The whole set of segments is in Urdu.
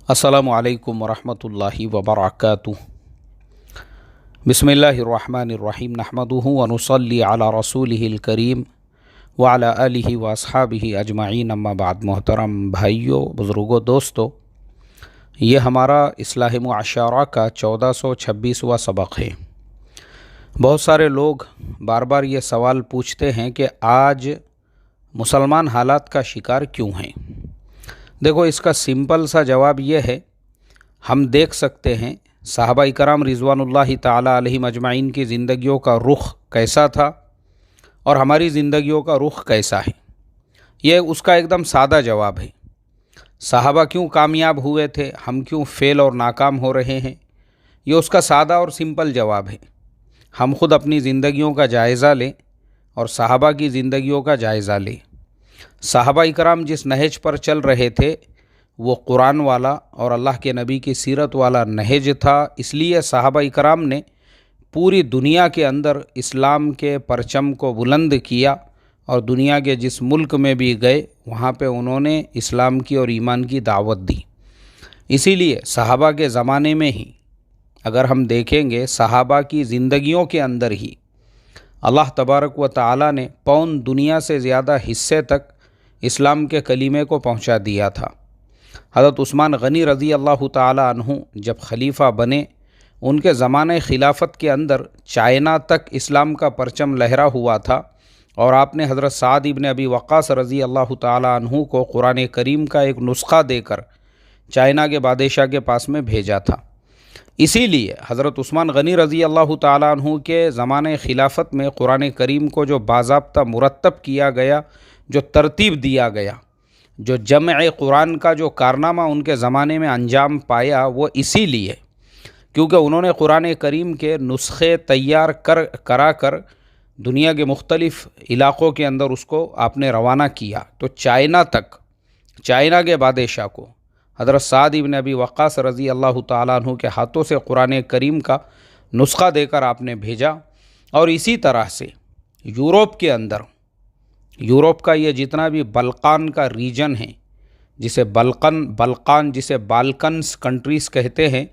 السلام علیکم ورحمۃ اللہ وبرکاتہ۔ بسم اللہ الرحمن الرحیم، نحمدہ ونصلی علی رسولہ الکریم وعلی آلہ واصحابہ اجمعین، اما بعد۔ محترم بھائیوں، بزرگوں، دوستو، یہ ہمارا اصلاح معاشرہ کا 1426واں سبق ہے۔ بہت سارے لوگ بار بار یہ سوال پوچھتے ہیں کہ آج مسلمان حالات کا شکار کیوں ہیں؟ دیکھو، اس کا سمپل سا جواب یہ ہے، ہم دیکھ سکتے ہیں صحابہ کرام رضوان اللہ تعالی علیہم اجمعین کی زندگیوں کا رخ کیسا تھا اور ہماری زندگیوں کا رخ کیسا ہے۔ یہ اس کا ایک دم سادہ جواب ہے۔ صحابہ کیوں کامیاب ہوئے تھے، ہم کیوں فیل اور ناکام ہو رہے ہیں، یہ اس کا سادہ اور سمپل جواب ہے۔ ہم خود اپنی زندگیوں کا جائزہ لیں اور صحابہ کی زندگیوں کا جائزہ لیں۔ صحابہ کرام جس نہج پر چل رہے تھے وہ قرآن والا اور اللہ کے نبی کی سیرت والا نہج تھا، اس لیے صحابہ کرام نے پوری دنیا کے اندر اسلام کے پرچم کو بلند کیا، اور دنیا کے جس ملک میں بھی گئے وہاں پہ انہوں نے اسلام کی اور ایمان کی دعوت دی۔ اسی لیے صحابہ کے زمانے میں ہی اگر ہم دیکھیں گے، صحابہ کی زندگیوں کے اندر ہی اللہ تبارک و تعالی نے پون دنیا سے زیادہ حصے تک اسلام کے کلیمے کو پہنچا دیا تھا۔ حضرت عثمان غنی رضی اللہ تعالی عنہ جب خلیفہ بنے، ان کے زمانہ خلافت کے اندر چائنا تک اسلام کا پرچم لہرا ہوا تھا، اور آپ نے حضرت سعد ابن ابی وقاص رضی اللہ تعالی عنہ کو قرآن کریم کا ایک نسخہ دے کر چائنا کے بادشاہ کے پاس میں بھیجا تھا۔ اسی لیے حضرت عثمان غنی رضی اللہ تعالی عنہ کے زمانہ خلافت میں قرآن کریم کو جو باضابطہ مرتب کیا گیا، جو ترتیب دیا گیا، جو جمع قرآن کا جو کارنامہ ان کے زمانے میں انجام پایا، وہ اسی لیے کیونکہ انہوں نے قرآن کریم کے نسخے تیار کرا کر دنیا کے مختلف علاقوں کے اندر اس کو آپ نے روانہ کیا۔ تو چائنا تک، چائنا کے بادشاہ کو حضرت سعد ابن ابی وقاص رضی اللہ تعالیٰ عنہ کے ہاتھوں سے قرآن کریم کا نسخہ دے کر آپ نے بھیجا۔ اور اسی طرح سے یورپ کے اندر، یورپ کا یہ جتنا بھی بلقان کا ریجن ہے، جسے بلقان جسے بالکنز کنٹریز کہتے ہیں،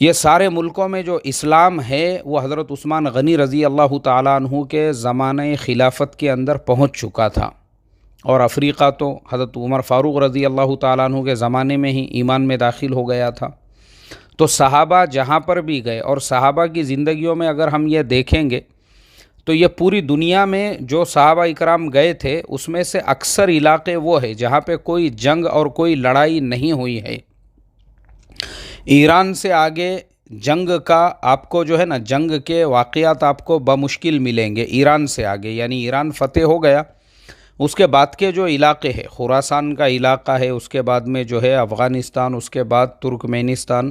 یہ سارے ملکوں میں جو اسلام ہے وہ حضرت عثمان غنی رضی اللہ تعالیٰ عنہ کے زمانہ خلافت کے اندر پہنچ چکا تھا۔ اور افریقہ تو حضرت عمر فاروق رضی اللہ تعالیٰ عنہ کے زمانے میں ہی ایمان میں داخل ہو گیا تھا۔ تو صحابہ جہاں پر بھی گئے، اور صحابہ کی زندگیوں میں اگر ہم یہ دیکھیں گے تو یہ پوری دنیا میں جو صحابہ اکرام گئے تھے اس میں سے اکثر علاقے وہ ہے جہاں پہ کوئی جنگ اور کوئی لڑائی نہیں ہوئی ہے۔ ایران سے آگے جنگ کا آپ کو جو ہے نا، جنگ کے واقعات آپ کو بمشکل ملیں گے۔ ایران سے آگے یعنی ایران فتح ہو گیا، اس کے بعد کے جو علاقے ہیں، خراسان کا علاقہ ہے، اس کے بعد میں جو ہے افغانستان، اس کے بعد ترکمینستان،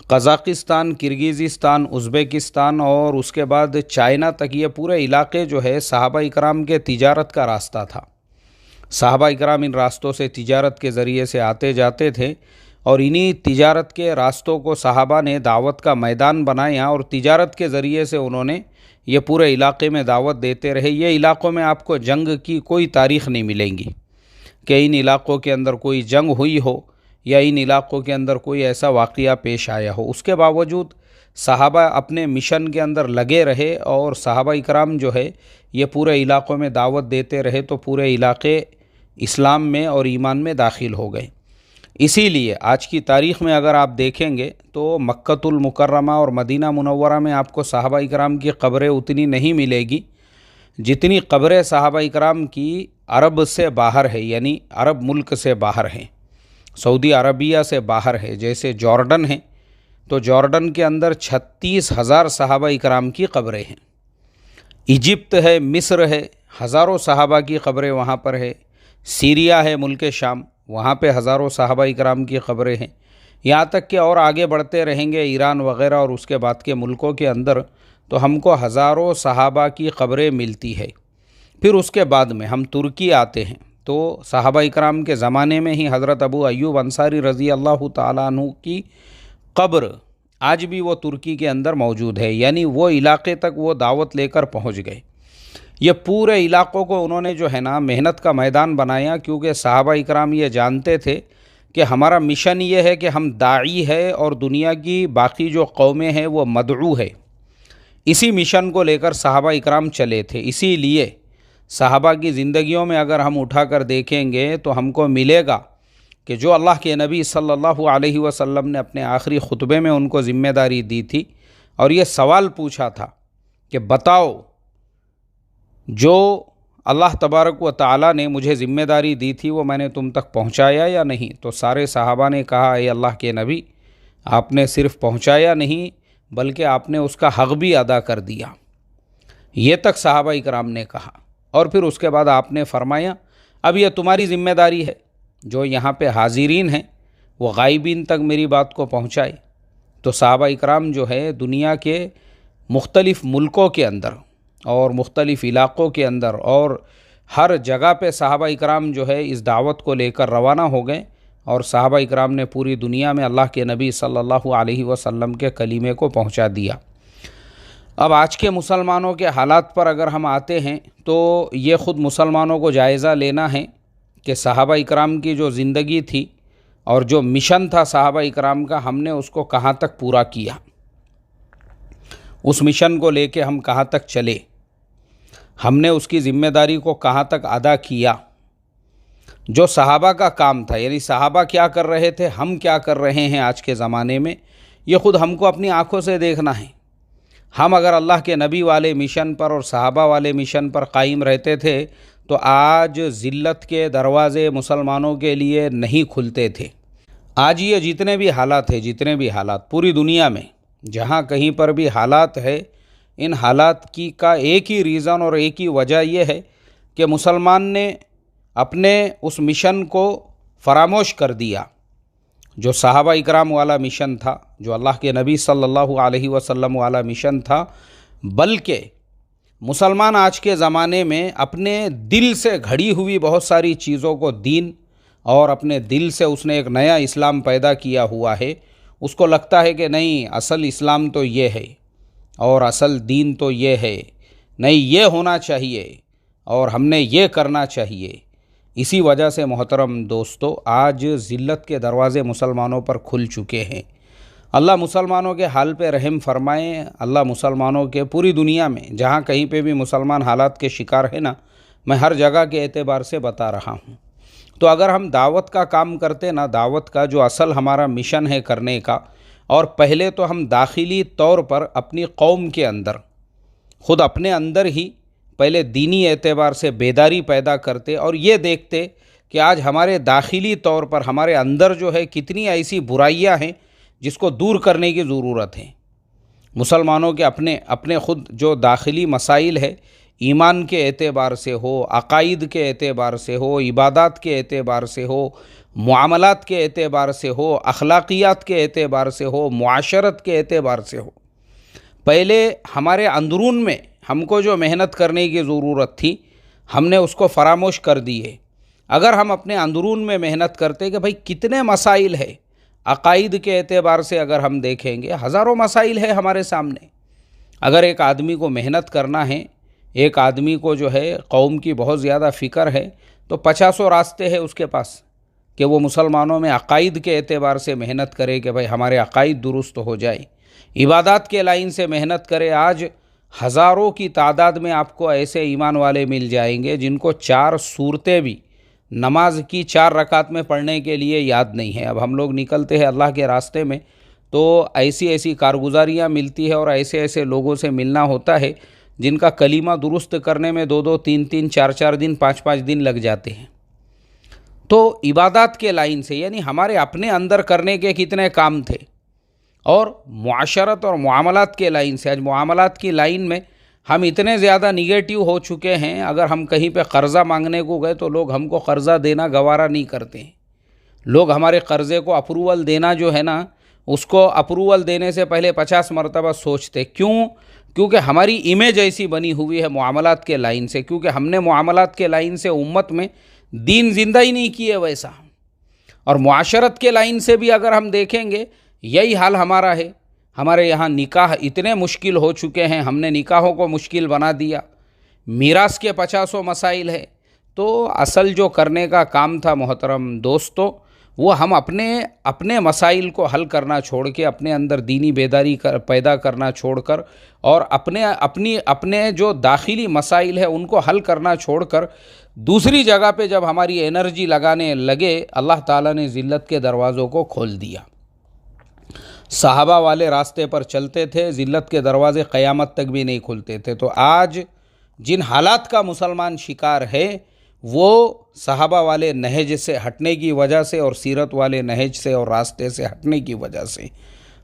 قزاقستان، کرگزستان، ازبکستان، اور اس کے بعد چائنا تک، یہ پورے علاقے جو ہے صحابہ اکرام کے تجارت کا راستہ تھا۔ صحابہ اکرام ان راستوں سے تجارت کے ذریعے سے آتے جاتے تھے، اور انہی تجارت کے راستوں کو صحابہ نے دعوت کا میدان بنایا، اور تجارت کے ذریعے سے انہوں نے یہ پورے علاقے میں دعوت دیتے رہے۔ یہ علاقوں میں آپ کو جنگ کی کوئی تاریخ نہیں ملیں گی کہ ان علاقوں کے اندر کوئی جنگ ہوئی ہو یا ان علاقوں کے اندر کوئی ایسا واقعہ پیش آیا ہو۔ اس کے باوجود صحابہ اپنے مشن کے اندر لگے رہے، اور صحابہ اکرام جو ہے یہ پورے علاقوں میں دعوت دیتے رہے، تو پورے علاقے اسلام میں اور ایمان میں داخل ہو گئے۔ اسی لیے آج کی تاریخ میں اگر آپ دیکھیں گے تو مکۃ المکرمہ اور مدینہ منورہ میں آپ کو صحابہ اکرام کی قبریں اتنی نہیں ملے گی جتنی قبریں صحابہ اکرام کی عرب سے باہر ہے، یعنی عرب ملک سے باہر ہیں، سعودی عربیہ سے باہر ہے۔ جیسے جارڈن ہے تو جارڈن کے اندر 36,000 صحابہ اکرام کی قبریں ہیں۔ ایجپت ہے، مصر ہے، ہزاروں صحابہ کی قبریں وہاں پر ہے۔ سیریا ہے، ملک شام، وہاں پہ ہزاروں صحابہ اکرام کی قبریں ہیں۔ یہاں تک کہ اور آگے بڑھتے رہیں گے ایران وغیرہ اور اس کے بعد کے ملکوں کے اندر، تو ہم کو ہزاروں صحابہ کی قبریں ملتی ہے۔ پھر اس کے بعد میں ہم ترکی آتے ہیں تو صحابہ اکرام کے زمانے میں ہی حضرت ابو ایوب انصاری رضی اللہ تعالیٰ عنہ کی قبر آج بھی وہ ترکی کے اندر موجود ہے، یعنی وہ علاقے تک وہ دعوت لے کر پہنچ گئے۔ یہ پورے علاقوں کو انہوں نے جو ہے نا محنت کا میدان بنایا، کیونکہ صحابہ اکرام یہ جانتے تھے کہ ہمارا مشن یہ ہے کہ ہم داعی ہے اور دنیا کی باقی جو قومیں ہیں وہ مدعو ہے، اسی مشن کو لے کر صحابہ اکرام چلے تھے۔ اسی لیے صحابہ کی زندگیوں میں اگر ہم اٹھا کر دیکھیں گے تو ہم کو ملے گا کہ جو اللہ کے نبی صلی اللہ علیہ وسلم نے اپنے آخری خطبے میں ان کو ذمہ داری دی تھی اور یہ سوال پوچھا تھا کہ بتاؤ جو اللہ تبارک و تعالیٰ نے مجھے ذمہ داری دی تھی وہ میں نے تم تک پہنچایا یا نہیں؟ تو سارے صحابہ نے کہا اے اللہ کے نبی، آپ نے صرف پہنچایا نہیں بلکہ آپ نے اس کا حق بھی ادا کر دیا۔ یہ تک صحابہ اکرام نے کہا، اور پھر اس کے بعد آپ نے فرمایا اب یہ تمہاری ذمہ داری ہے، جو یہاں پہ حاضرین ہیں وہ غائبین تک میری بات کو پہنچائے۔ تو صحابہ اکرام جو ہے دنیا کے مختلف ملکوں کے اندر اور مختلف علاقوں کے اندر اور ہر جگہ پہ صحابہ اکرام جو ہے اس دعوت کو لے کر روانہ ہو گئے، اور صحابہ اکرام نے پوری دنیا میں اللہ کے نبی صلی اللہ علیہ وسلم کے کلیمے کو پہنچا دیا۔ اب آج کے مسلمانوں کے حالات پر اگر ہم آتے ہیں تو یہ خود مسلمانوں کو جائزہ لینا ہے کہ صحابہ اکرام کی جو زندگی تھی اور جو مشن تھا صحابہ اکرام کا، ہم نے اس کو کہاں تک پورا کیا، اس مشن کو لے کے ہم کہاں تک چلے، ہم نے اس کی ذمہ داری کو کہاں تک ادا کیا۔ جو صحابہ کا کام تھا، یعنی صحابہ کیا کر رہے تھے، ہم کیا کر رہے ہیں آج کے زمانے میں، یہ خود ہم کو اپنی آنکھوں سے دیکھنا ہے۔ ہم اگر اللہ کے نبی والے مشن پر اور صحابہ والے مشن پر قائم رہتے تھے تو آج ذلت کے دروازے مسلمانوں کے لیے نہیں کھلتے تھے۔ آج یہ جتنے بھی حالات پوری دنیا میں جہاں کہیں پر بھی حالات ہے، ان حالات کا ایک ہی ریزن اور ایک ہی وجہ یہ ہے کہ مسلمان نے اپنے اس مشن کو فراموش کر دیا جو صحابہ اکرام والا مشن تھا، جو اللہ کے نبی صلی اللہ علیہ وسلم والا مشن تھا، بلکہ مسلمان آج کے زمانے میں اپنے دل سے گھڑی ہوئی بہت ساری چیزوں کو دین، اور اپنے دل سے اس نے ایک نیا اسلام پیدا کیا ہوا ہے۔ اس کو لگتا ہے کہ نہیں، اصل اسلام تو یہ ہے اور اصل دین تو یہ ہے، نہیں یہ ہونا چاہیے اور ہم نے یہ کرنا چاہیے۔ اسی وجہ سے محترم دوستو، آج ذلت کے دروازے مسلمانوں پر کھل چکے ہیں۔ اللہ مسلمانوں کے حال پہ رحم فرمائے۔ اللہ مسلمانوں کے پوری دنیا میں جہاں کہیں پہ بھی مسلمان حالات کے شکار ہیں نا، میں ہر جگہ کے اعتبار سے بتا رہا ہوں۔ تو اگر ہم دعوت کا کام کرتے نا، دعوت کا جو اصل ہمارا مشن ہے کرنے کا، اور پہلے تو ہم داخلی طور پر اپنی قوم کے اندر خود اپنے اندر ہی پہلے دینی اعتبار سے بیداری پیدا کرتے اور یہ دیکھتے کہ آج ہمارے داخلی طور پر ہمارے اندر جو ہے کتنی ایسی برائیاں ہیں جس کو دور کرنے کی ضرورت ہے۔ مسلمانوں کے اپنے خود جو داخلی مسائل ہے، ایمان کے اعتبار سے ہو، عقائد کے اعتبار سے ہو، عبادات کے اعتبار سے ہو، معاملات کے اعتبار سے ہو، اخلاقیات کے اعتبار سے ہو، معاشرت کے اعتبار سے ہو، پہلے ہمارے اندرون میں ہم کو جو محنت کرنے کی ضرورت تھی، ہم نے اس کو فراموش کر دیے۔ اگر ہم اپنے اندرون میں محنت کرتے کہ بھئی کتنے مسائل ہے، عقائد کے اعتبار سے اگر ہم دیکھیں گے ہزاروں مسائل ہے ہمارے سامنے۔ اگر ایک آدمی کو محنت کرنا ہے، ایک آدمی کو جو ہے قوم کی بہت زیادہ فکر ہے، تو 50 راستے ہیں اس کے پاس کہ وہ مسلمانوں میں عقائد کے اعتبار سے محنت کرے کہ بھئی ہمارے عقائد درست ہو جائے، عبادات کے لائن سے محنت کرے۔ آج ہزاروں کی تعداد میں آپ کو ایسے ایمان والے مل جائیں گے جن کو 4 سورتیں بھی نماز کی 4 رکعت میں پڑھنے کے لیے یاد نہیں ہے۔ اب ہم لوگ نکلتے ہیں اللہ کے راستے میں تو ایسی کارگزاریاں ملتی ہے اور ایسے لوگوں سے ملنا ہوتا ہے جن کا کلمہ درست کرنے میں 2 3 4 دن 5 دن لگ جاتے ہیں۔ تو عبادات کے لائن سے یعنی ہمارے اپنے اندر کرنے کے کتنے کام تھے، اور معاشرت اور معاملات کے لائن سے، آج معاملات کی لائن میں ہم اتنے زیادہ نگیٹیو ہو چکے ہیں۔ اگر ہم کہیں پہ قرضہ مانگنے کو گئے تو لوگ ہم کو قرضہ دینا گوارا نہیں کرتے ہیں۔ لوگ ہمارے قرضے کو اپروول دینا جو ہے نا، اس کو اپروول دینے سے پہلے 50 مرتبہ سوچتے۔ کیونکہ ہماری امیج ایسی بنی ہوئی ہے معاملات کے لائن سے، کیونکہ ہم نے معاملات کے لائن سے امت میں دین زندہ ہی نہیں کیے ویسا۔ اور معاشرت کے لائن سے بھی اگر ہم دیکھیں گے یہی حال ہمارا ہے۔ ہمارے یہاں نکاح اتنے مشکل ہو چکے ہیں، ہم نے نکاحوں کو مشکل بنا دیا، میراث کے 50 مسائل ہے۔ تو اصل جو کرنے کا کام تھا محترم دوستو، وہ ہم اپنے مسائل کو حل کرنا چھوڑ کے، اپنے اندر دینی بیداری پیدا کرنا چھوڑ کر، اور اپنے جو داخلی مسائل ہے ان کو حل کرنا چھوڑ کر دوسری جگہ پہ جب ہماری انرجی لگانے لگے، اللہ تعالیٰ نے ذلت کے دروازوں کو کھول دیا۔ صحابہ والے راستے پر چلتے تھے، ذلت کے دروازے قیامت تک بھی نہیں کھلتے تھے۔ تو آج جن حالات کا مسلمان شکار ہے وہ صحابہ والے نہج سے ہٹنے کی وجہ سے اور سیرت والے نہج سے اور راستے سے ہٹنے کی وجہ سے۔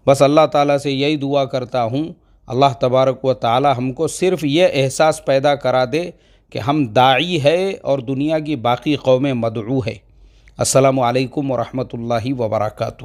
بس اللہ تعالیٰ سے یہی دعا کرتا ہوں، اللہ تبارک و تعالیٰ ہم کو صرف یہ احساس پیدا کرا دے کہ ہم داعی ہے اور دنیا کی باقی قومیں مدعو ہے۔ السلام علیکم ورحمۃ اللہ وبرکاتہ۔